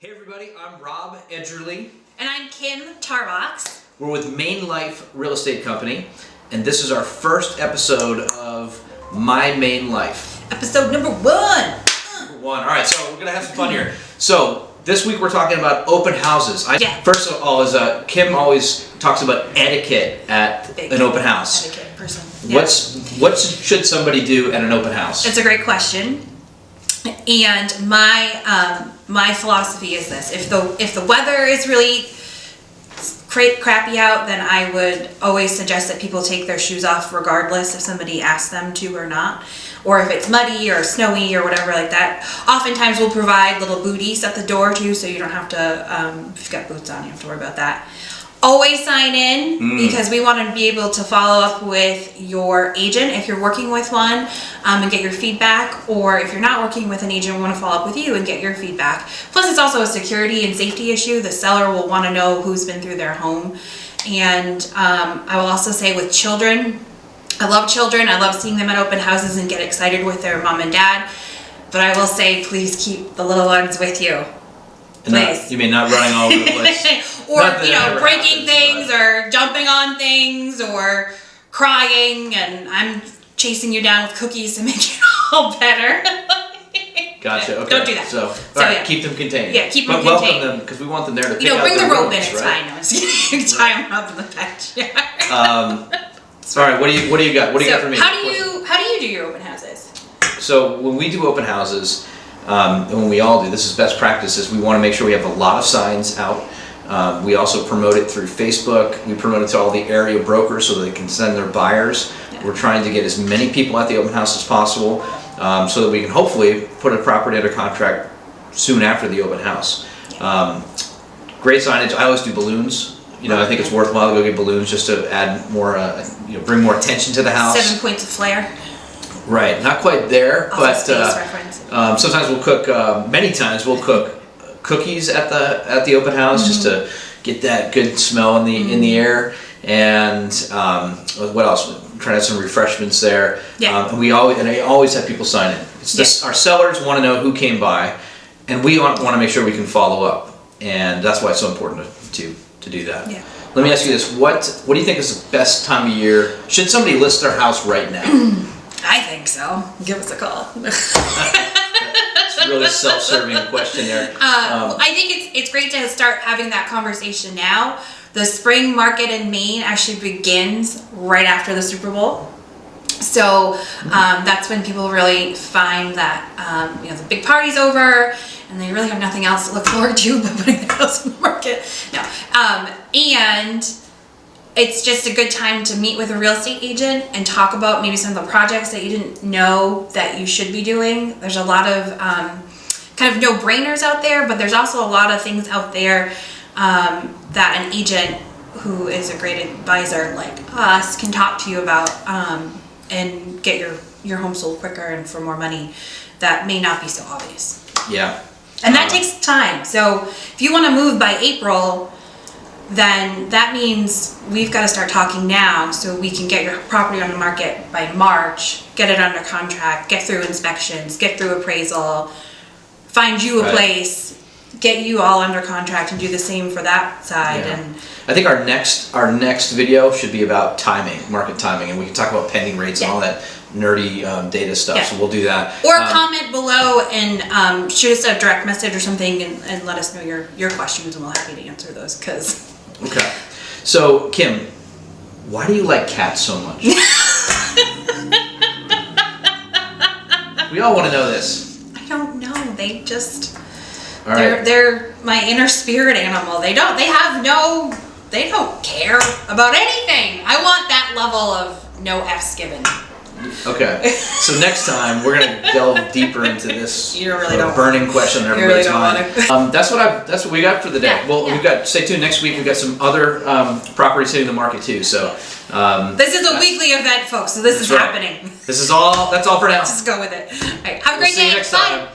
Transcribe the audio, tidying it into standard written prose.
Hey everybody, I'm Rob Edgerley. And I'm Kim Tarbox. We're with Maine Life Real Estate Company, and this is our first episode of My Maine Life. Episode number one. All right, so we're gonna have some fun here. So this week we're talking about open houses. First of all, Kim always talks about etiquette at an open house. Etiquette person. Yeah. What should somebody do at an open house? It's a great question. And my philosophy is this: if the weather is really crappy out, then I would always suggest that people take their shoes off regardless if somebody asks them to or not. Or if it's muddy or snowy or whatever like that. Oftentimes we'll provide little booties at the door too, so you don't have to, if you've got boots on, you don't have to worry about that. Always sign in because we want to be able to follow up with your agent if you're working with one and get your feedback, or if you're not working with an agent, we want to follow up with you and get your feedback. Plus it's also a security and safety issue. The seller will want to know who's been through their home. And I will also say with children, I love children. I love seeing them at open houses and get excited with their mom and dad. But I will say, please keep the little ones with you. Please. You mean not running all over the place? Or, breaking things or jumping on things or crying, and I'm chasing you down with cookies to make it all better. Gotcha. Okay. Don't do that. So yeah. Keep them contained. Yeah, keep them contained. Welcome them because we want them there to pick out bring the rope in. It's fine. No, I'm just kidding. Tie them up in the backyard. All right. What do you got? What do you got for me? How do you do your open houses? So when we do open houses, and when we all do, this is best practices. We want to make sure we have a lot of signs out. We also promote it through Facebook. We promote it to all the area brokers so that they can send their buyers. Yeah. We're trying to get as many people at the open house as possible so that we can hopefully put a property under contract soon after the open house. Yeah. Great signage. I always do balloons. I think it's worthwhile to go get balloons just to add more, bring more attention to the house. 7 points of flair. Right, not quite there, but sometimes we'll cook. Many times we'll cook cookies at the open house just to get that good smell in the air. And what else? Trying to have some refreshments there. Yeah. And I always have people sign in. Our sellers want to know who came by, and we want to make sure we can follow up, and that's why it's so important to do that. Yeah. Let me ask you this: what do you think is the best time of year? Should somebody list their house right now? I think so. Give us a call. It's a really self-serving question there. I think it's great to start having that conversation now. The spring market in Maine actually begins right after the Super Bowl. So that's when people really find that the big party's over and they really have nothing else to look forward to but putting their house on the market. No. And it's just a good time to meet with a real estate agent and talk about maybe some of the projects that you didn't know that you should be doing. There's a lot of kind of no-brainers out there, but there's also a lot of things out there that an agent who is a great advisor like us can talk to you about and get your home sold quicker and for more money that may not be so obvious. Yeah. And that takes time. So if you want to move by April, then that means we've got to start talking now so we can get your property on the market by March, get it under contract, get through inspections, get through appraisal, find you a place, get you all under contract, and do the same for that side. Yeah. And I think our next video should be about timing, market timing, and we can talk about pending rates and all that nerdy data stuff. Yeah. So we'll do that. Or comment below and shoot us a direct message or something and let us know your questions, and we'll be happy to answer those. Okay. So, Kim, why do you like cats so much? We all want to know this. I don't know. They just they're my inner spirit animal. They don't care about anything. I want that level of no F's given. Okay. So next time we're gonna delve deeper into this don't burning question in everybody's mind. That's what we got for the day. Yeah, We've got, stay tuned, next week we've got some other properties hitting the market too. So this is a weekly event, folks. So this is happening. That's all for now. Just go with it. All right. Have a great day. See you next time. Bye.